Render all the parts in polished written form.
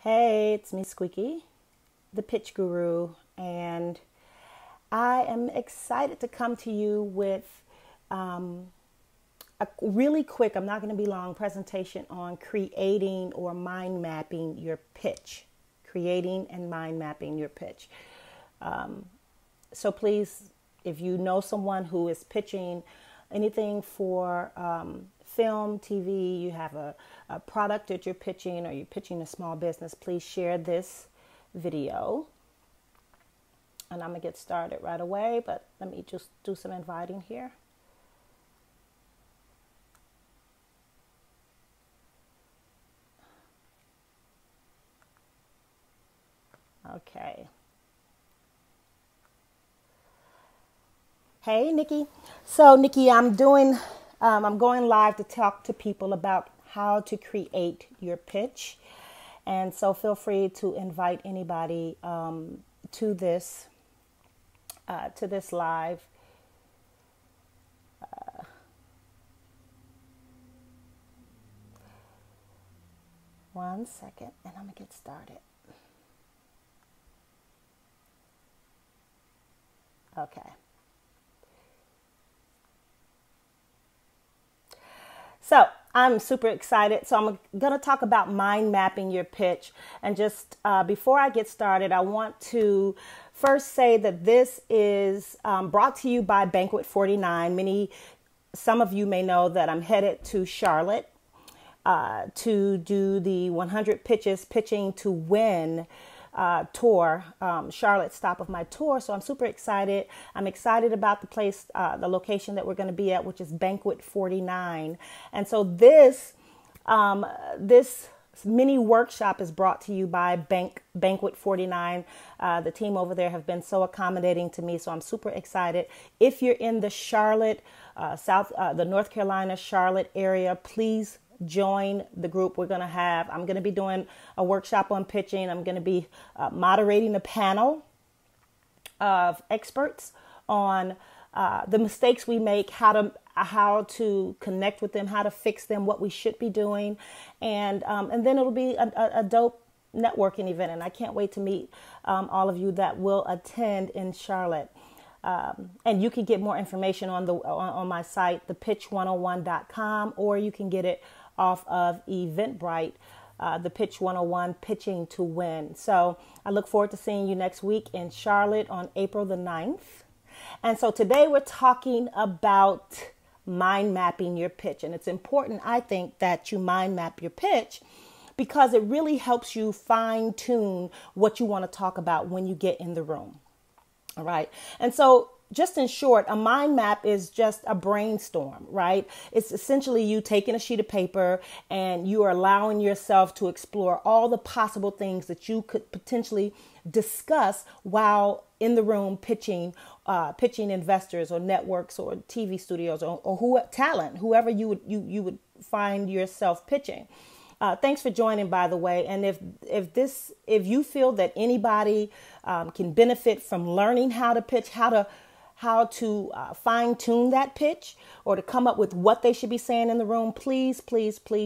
Hey, it's me, Squeaky, the pitch guru, and I am excited to come to you with a really quick, I'm not going to be long, presentation on creating or mind mapping your pitch. Creating and mind mapping your pitch. So please, if you know someone who is pitching anything for film, TV, you have a product that you're pitching or you're pitching a small business, please share this video. And I'm going to get started right away, but let me just do some inviting here. Okay. Hey, Nikki. So, Nikki, I'm going live to talk to people about how to create your pitch. And so feel free to invite anybody to this live. One second, and I'm going to get started. Okay. So I'm super excited. So I'm going to talk about mind mapping your pitch. And just before I get started, I want to first say that this is brought to you by Banquet 49. Some of you may know that I'm headed to Charlotte to do the 100 pitches pitching to win tour, Charlotte stop of my tour. So I'm super excited. I'm excited about the place, the location that we're going to be at, which is Banquet 49. And so this mini workshop is brought to you by Banquet 49. The team over there have been so accommodating to me. So I'm super excited. If you're in the Charlotte, the North Carolina, Charlotte area, please join the group. I'm going to be doing a workshop on pitching. I'm going to be moderating a panel of experts on the mistakes we make, how to connect with them, how to fix them, what we should be doing. And then it'll be a dope networking event. And I can't wait to meet all of you that will attend in Charlotte. And you can get more information on my site, thepitch101.com, or you can get it off of Eventbrite, the Pitch 101, Pitching to Win. So I look forward to seeing you next week in Charlotte on April the 9th. And so today we're talking about mind mapping your pitch. And it's important, I think, that you mind map your pitch because it really helps you fine tune what you want to talk about when you get in the room. All right. And so just in short, a mind map is just a brainstorm, right? It's essentially you taking a sheet of paper and you are allowing yourself to explore all the possible things that you could potentially discuss while in the room pitching investors or networks or TV studios or talent, whoever you would find yourself pitching. Thanks for joining, by the way. And if you feel that anybody can benefit from learning how to pitch, how to fine tune that pitch, or to come up with what they should be saying in the room, please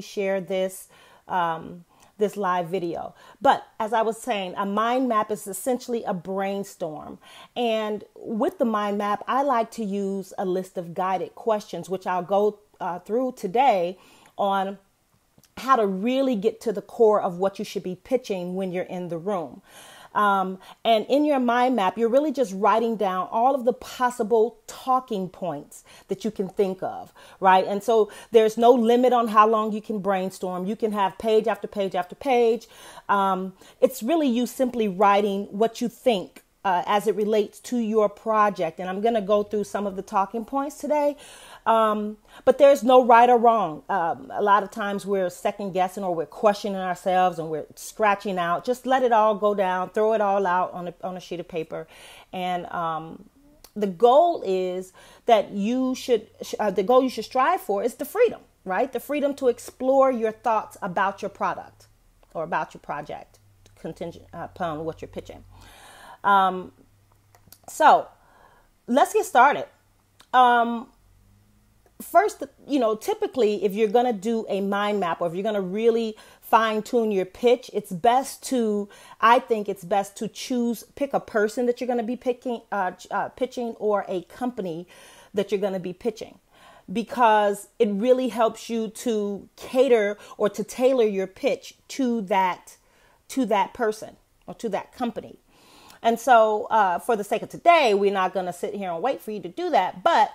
share this live video. But as I was saying, a mind map is essentially a brainstorm. And with the mind map, I like to use a list of guided questions, which I'll go through today on how to really get to the core of what you should be pitching when you're in the room. And in your mind map, you're really just writing down all of the possible talking points that you can think of, right? And so there's no limit on how long you can brainstorm. You can have page after page after page. It's really you simply writing what you think as it relates to your project. And I'm going to go through some of the talking points today. But there's no right or wrong. A lot of times we're second guessing or we're questioning ourselves and we're scratching out. Just let it all go down, throw it all out on a sheet of paper. And the goal is that the goal you should strive for is the freedom, right? The freedom to explore your thoughts about your product or about your project, contingent upon what you're pitching. So let's get started. First, typically, if you're going to do a mind map or if you're going to really fine tune your pitch, I think it's best to pick a person that you're going to be pitching, or a company that you're going to be pitching, because it really helps you to cater or to tailor your pitch to that person or to that company. And so for the sake of today, we're not going to sit here and wait for you to do that. But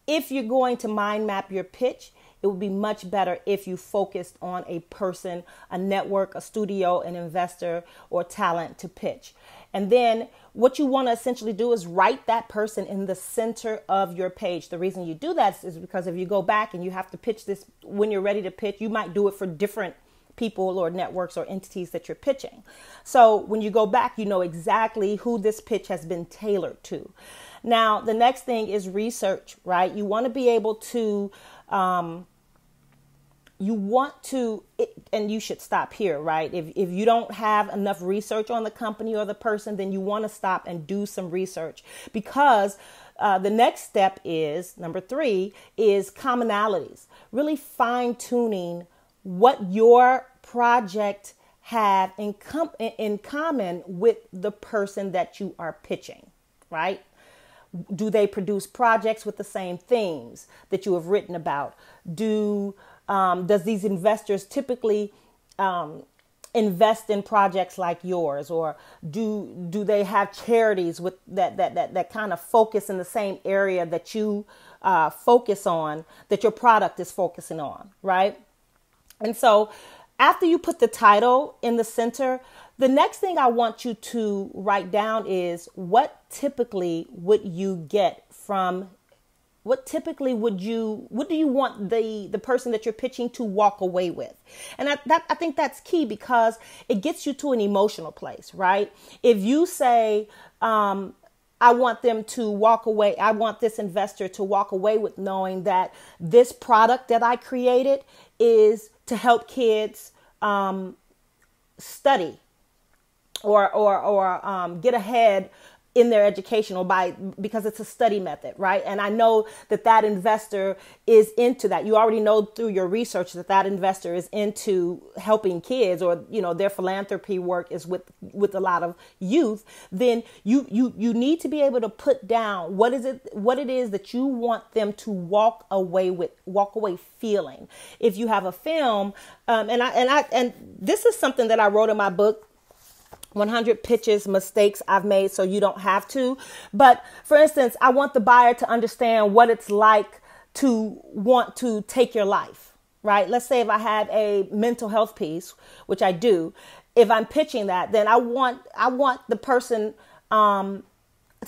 if you're going to mind map your pitch, it would be much better if you focused on a person, a network, a studio, an investor, or talent to pitch. And then what you want to essentially do is write that person in the center of your page. The reason you do that is because if you go back and you have to pitch this when you're ready to pitch, you might do it for different people or networks or entities that you're pitching. So when you go back, you know exactly who this pitch has been tailored to. Now, the next thing is research, right? You want to be able to, and you should stop here, right? If you don't have enough research on the company or the person, then you want to stop and do some research, because the next step is, number 3, is commonalities. Really fine tuning what your project have in common with the person that you are pitching, right? Do they produce projects with the same themes that you have written about? Does these investors typically invest in projects like yours, or do they have charities with that kind of focus in the same area that you focus on, that your product is focusing on, right? And so after you put the title in the center, the next thing I want you to write down is what typically would you get from, what do you want the person that you're pitching to walk away with? And I think that's key, because it gets you to an emotional place, right? If you say, I want them to walk away, I want this investor to walk away with knowing that this product that I created is to help kids study or get ahead in their education, or because it's a study method, right? And I know that investor is into that. You already know through your research that investor is into helping kids, or, you know, their philanthropy work is with a lot of youth. Then you need to be able to put down what it is that you want them to walk away feeling. If you have a film, and this is something that I wrote in my book, 100 pitches, mistakes I've made so you don't have to. But for instance, I want the buyer to understand what it's like to want to take your life, right? Let's say if I have a mental health piece, which I do, if I'm pitching that, then I want the person to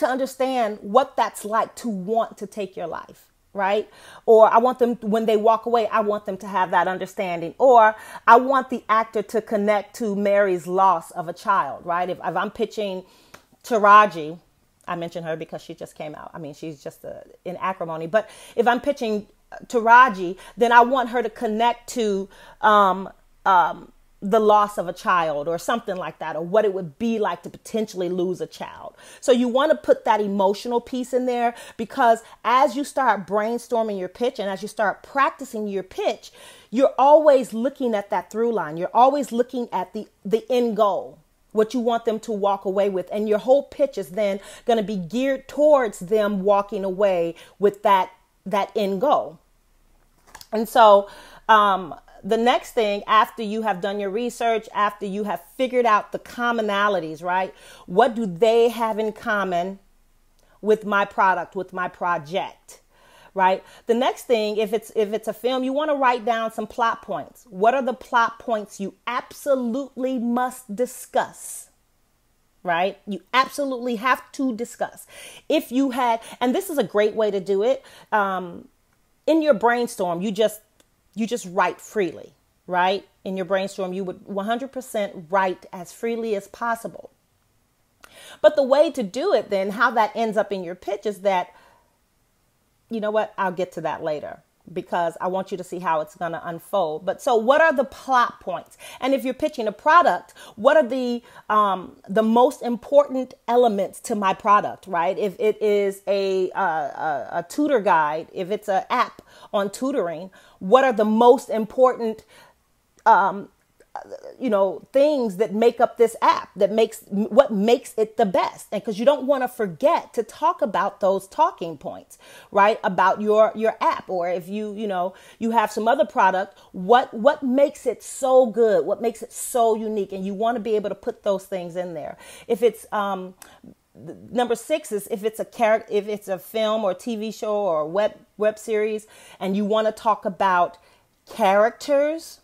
understand what that's like to want to take your life, right? Or I want them, when they walk away, I want them to have that understanding. Or I want the actor to connect to Mary's loss of a child, right? If I'm pitching Taraji, I mentioned her because she just came out. I mean, she's just in acrimony. But if I'm pitching Taraji, then I want her to connect to the loss of a child, or something like that, or what it would be like to potentially lose a child. So you want to put that emotional piece in there, because as you start brainstorming your pitch and as you start practicing your pitch, you're always looking at that through line. You're always looking at the end goal, what you want them to walk away with. And your whole pitch is then going to be geared towards them walking away with that end goal. And so, the next thing, after you have done your research, after you have figured out the commonalities, right? What do they have in common with my product, with my project, right? The next thing, if it's a film, you want to write down some plot points. What are the plot points you absolutely must discuss, right? You absolutely have to discuss. If you had, and this is a great way to do it, in your brainstorm, you just write freely, right? In your brainstorm, you would 100% write as freely as possible. But the way to do it then, how that ends up in your pitch, is that, you know what, I'll get to that later, because I want you to see how it's going to unfold. But so what are the plot points? And if you're pitching a product, what are the most important elements to my product, right? If it is a tutor guide, if it's an app on tutoring, what are the most important things that make up this app, what makes it the best. And because you don't want to forget to talk about those talking points, right? About your app, or if you have some other product, what makes it so good? What makes it so unique? And you want to be able to put those things in there. If it's, number 6 is if it's a film or TV show or web series, and you want to talk about characters,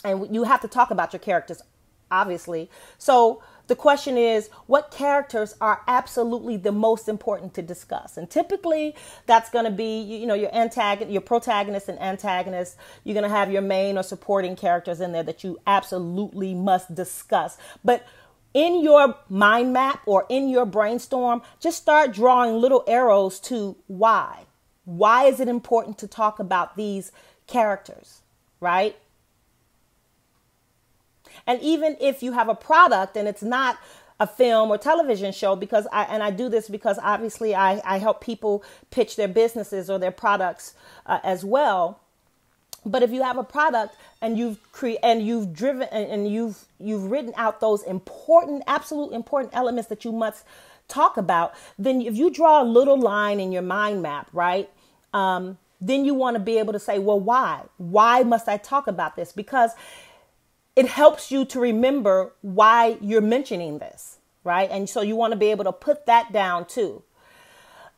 and you have to talk about your characters, obviously. So the question is, what characters are absolutely the most important to discuss? And typically that's going to be, your protagonist and antagonist. You're going to have your main or supporting characters in there that you absolutely must discuss. But in your mind map or in your brainstorm, just start drawing little arrows to why. Why is it important to talk about these characters, right? And even if you have a product and it's not a film or television show, because I do this because obviously I help people pitch their businesses or their products as well. But if you have a product and you've written out those absolute important elements that you must talk about, then if you draw a little line in your mind map, right? Then you want to be able to say, well, why? Why must I talk about this? Because it helps you to remember why you're mentioning this, right? And so you want to be able to put that down too.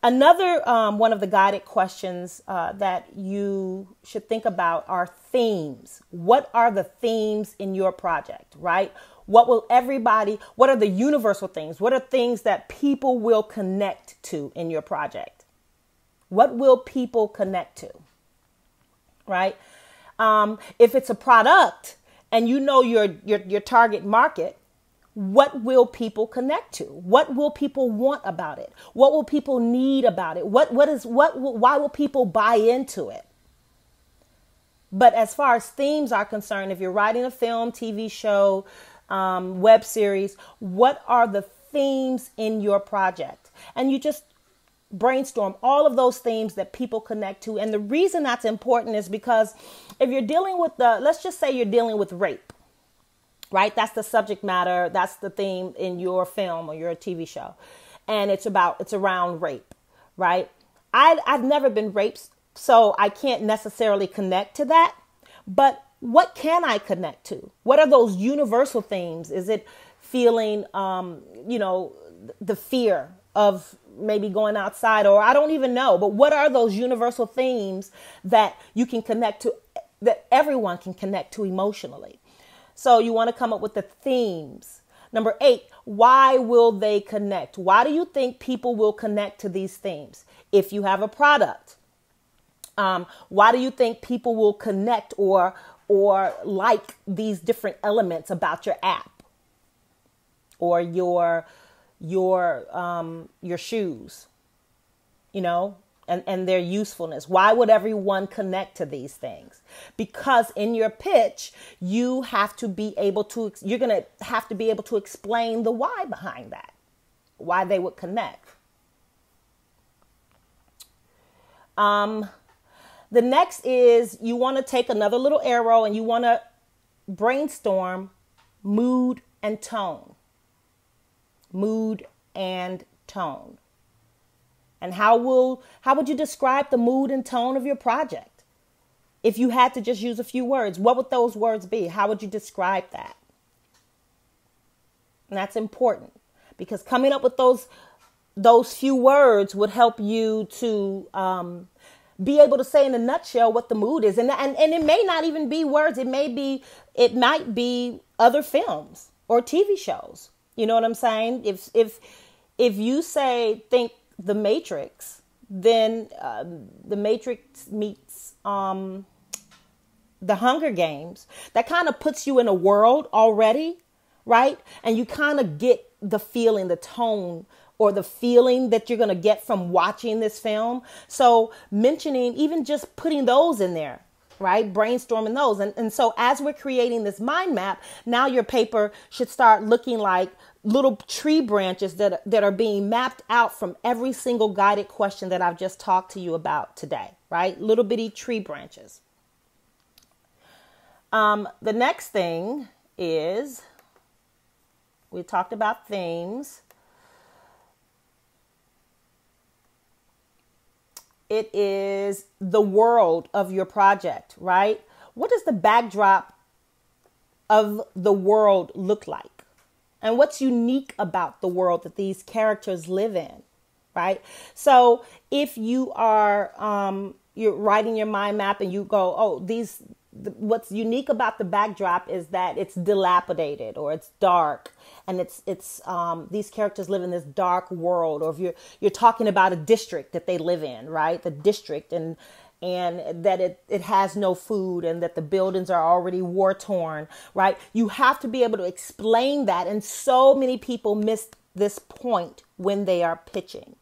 Another one of the guided questions that you should think about are themes. What are the themes in your project, right? What are the universal things? What are things that people will connect to in your project? What will people connect to, right? If it's a product, and your target market, what will people connect to? What will people want about it? What will people need about it? Why will people buy into it? But as far as themes are concerned, if you're writing a film, TV show, web series, what are the themes in your project? And you just brainstorm all of those themes that people connect to. And the reason that's important is because if you're dealing with let's just say you're dealing with rape, right? That's the subject matter. That's the theme in your film or your TV show. And it's around rape, right? I've never been raped, so I can't necessarily connect to that. But what can I connect to? What are those universal themes? Is it feeling, the fear of maybe going outside, or I don't even know, but what are those universal themes that you can connect to, that everyone can connect to emotionally? So you want to come up with the themes. Number 8, why will they connect? Why do you think people will connect to these themes? If you have a product, why do you think people will connect or like these different elements about your app or your shoes, and their usefulness? Why would everyone connect to these things? Because in your pitch, you're going to have to be able to explain the why behind that, why they would connect. The next is you want to take another little arrow and you want to brainstorm mood and tone. Mood and tone. And how would you describe the mood and tone of your project? If you had to just use a few words, what would those words be? How would you describe that? And that's important because coming up with those few words would help you to be able to say in a nutshell what the mood is. And it may not even be words. It might be other films or TV shows. You know what I'm saying? If you think The Matrix, then The Matrix meets The Hunger Games. That kind of puts you in a world already, right? And you kind of get the feeling, the tone, or the feeling that you're going to get from watching this film. So mentioning, even just putting those in there, right? Brainstorming those. And so as we're creating this mind map, now your paper should start looking like little tree branches that are being mapped out from every single guided question that I've just talked to you about today, right? Little bitty tree branches. The next thing is, we talked about themes. It is the world of your project, right? What does the backdrop of the world look like? And what's unique about the world that these characters live in, right? So if you are, you're writing your mind map and you go, oh, what's unique about the backdrop is that it's dilapidated or it's dark, and it's these characters live in this dark world. Or if you're talking about a district that they live in, right? The district, and that it has no food, and that the buildings are already war torn, right? You have to be able to explain that, and so many people miss this point when they are pitching.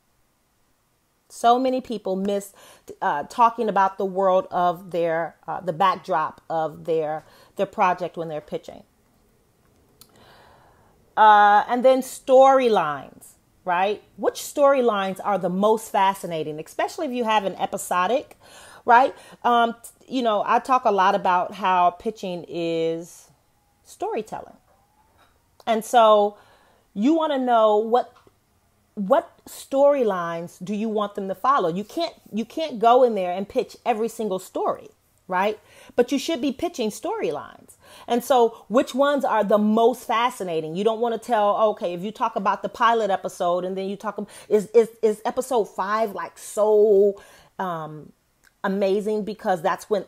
So many people miss talking about the world of the backdrop of their project when they're pitching. And then storylines, right? Which storylines are the most fascinating, especially if you have an episodic, right? I talk a lot about how pitching is storytelling. And so you want to know what storylines do you want them to follow? You can't go in there and pitch every single story, right? But you should be pitching storylines. And so which ones are the most fascinating? You don't want to tell, okay, if you talk about the pilot episode and then you talk, is episode 5 like so amazing because that's when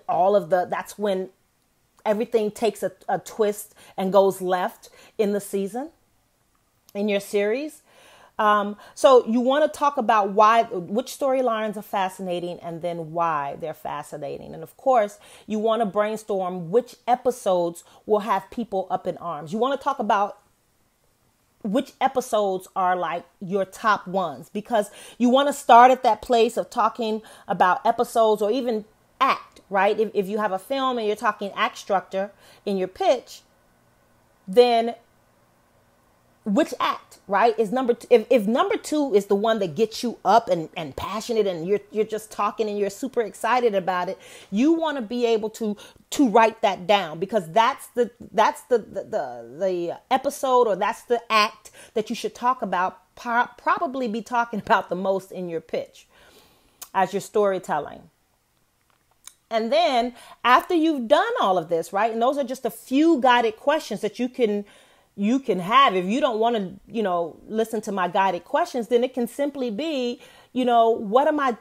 everything takes a twist and goes left in the season, in your series. So you want to talk about which storylines are fascinating and then why they're fascinating. And of course, you want to brainstorm which episodes will have people up in arms. You want to talk about which episodes are like your top ones, because you want to start at that place of talking about episodes or even act, right? If you have a film and you're talking act structure in your pitch, then which act, right, is number two? If number 2 is the one that gets you up and passionate and you're just talking and you're super excited about it, you want to be able to write that down, because that's the episode, or that's the act that you should talk about, probably be talking about the most in your pitch as your storytelling. And then after you've done all of this, right, and those are just a few guided questions that you can have. If you don't want to, listen to my guided questions, then it can simply be, what am I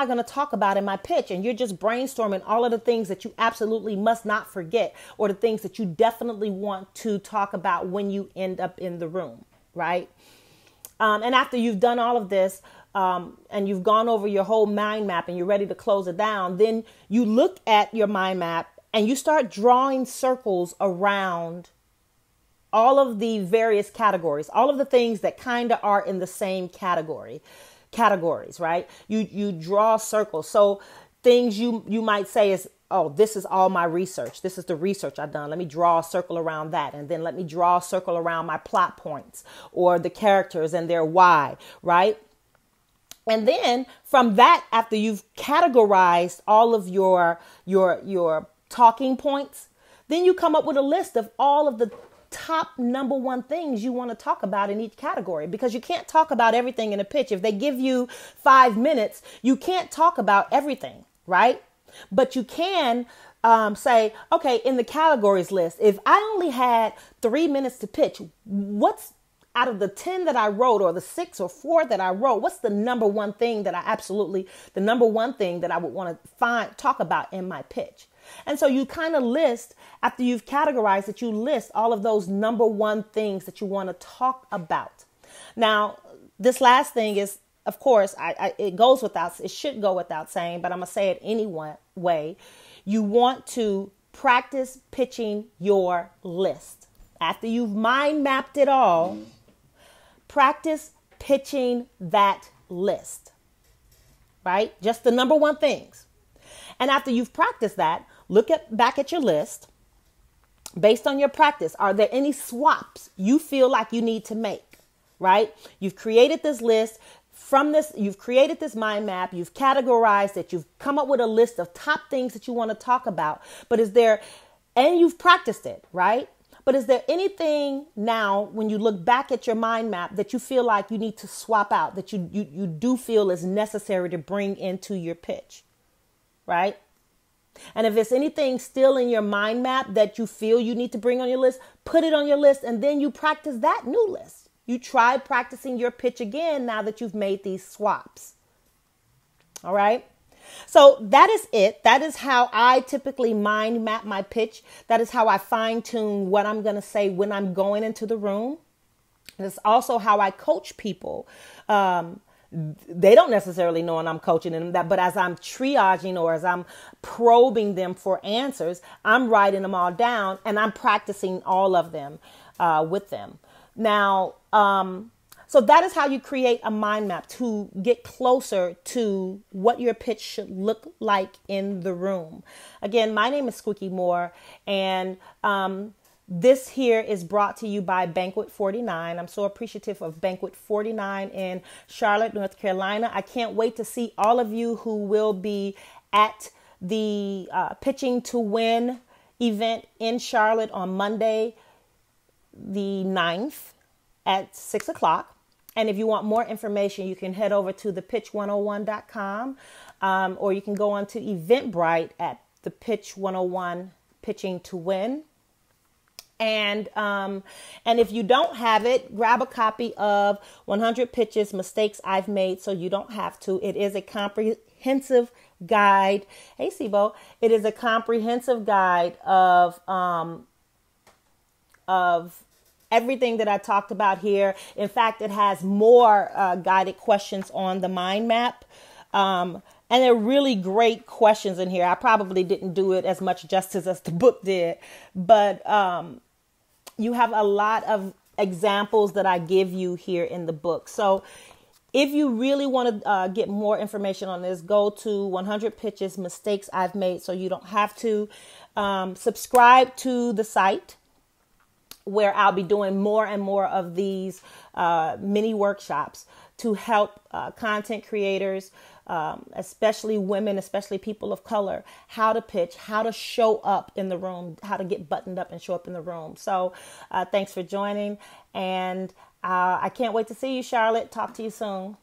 going to talk about in my pitch? And you're just brainstorming all of the things that you absolutely must not forget, or the things that you definitely want to talk about when you end up in the room, right? And after you've done all of this, and you've gone over your whole mind map and you're ready to close it down, then you look at your mind map and you start drawing circles around all of the various categories, all of the things that kind of are in the same categories, right? You draw circles. So things you might say is, oh, this is all my research. This is the research I've done. Let me draw a circle around that. And then let me draw a circle around my plot points or the characters and their why, right? And then from that, after you've categorized all of your talking points, then you come up with a list of all of the top number 1 things you want to talk about in each category, because you can't talk about everything in a pitch. If they give you 5 minutes, you can't talk about everything, right? But you can say, okay, in the categories list, if I only had 3 minutes to pitch, what's out of the 10 that I wrote, or the 6 or 4 that I wrote, what's the number one thing that I would want to talk about in my pitch? And so you kind of list, after you've categorized it, you list all of those number 1 things that you want to talk about. Now, this last thing is, of course, it should go without saying, but I'm going to say it anyway. You want to practice pitching your list. After you've mind mapped it all, practice pitching that list, right? Just the number 1 things. And after you've practiced that, look back at your list. Based on your practice, are there any swaps you feel like you need to make, right? You've created this list. From this, you've created this mind map. You've categorized it. You've come up with a list of top things that you want to talk about. But is there and you've practiced it, right? But is there anything now when you look back at your mind map that you feel like you need to swap out, that you do feel is necessary to bring into your pitch, right? And if there's anything still in your mind map that you feel you need to bring on your list, put it on your list, and then you practice that new list. You try practicing your pitch again now that you've made these swaps. All right. So that is it. That is how I typically mind map my pitch. That is how I fine tune what I'm going to say when I'm going into the room. It's also how I coach people. They don't necessarily know when I'm coaching them that, but as I'm triaging or as I'm probing them for answers, I'm writing them all down and I'm practicing all of them with them. Now, so that is how you create a mind map to get closer to what your pitch should look like in the room. Again, my name is Squeaky Moore, and this here is brought to you by Banquet 49. I'm so appreciative of Banquet 49 in Charlotte, North Carolina. I can't wait to see all of you who will be at the Pitching to Win event in Charlotte on Monday, the 9th at 6 o'clock. And if you want more information, you can head over to thepitch101.com or you can go on to Eventbrite at the Pitch 101 Pitching to Win. And if you don't have it, grab a copy of 100 Pitches, Mistakes I've Made So You Don't Have To. It is a comprehensive guide. Hey, Sibo. It is a comprehensive guide of everything that I talked about here. In fact, it has more guided questions on the mind map. And they're really great questions in here. I probably didn't do it as much justice as the book did, but you have a lot of examples that I give you here in the book. So if you really want to get more information on this, go to 100 Pitches, Mistakes I've Made So You Don't Have To. Subscribe to the site, where I'll be doing more and more of these mini workshops to help content creators, especially women, especially people of color, how to pitch, how to show up in the room, how to get buttoned up and show up in the room. So thanks for joining. And I can't wait to see you, Charlotte. Talk to you soon.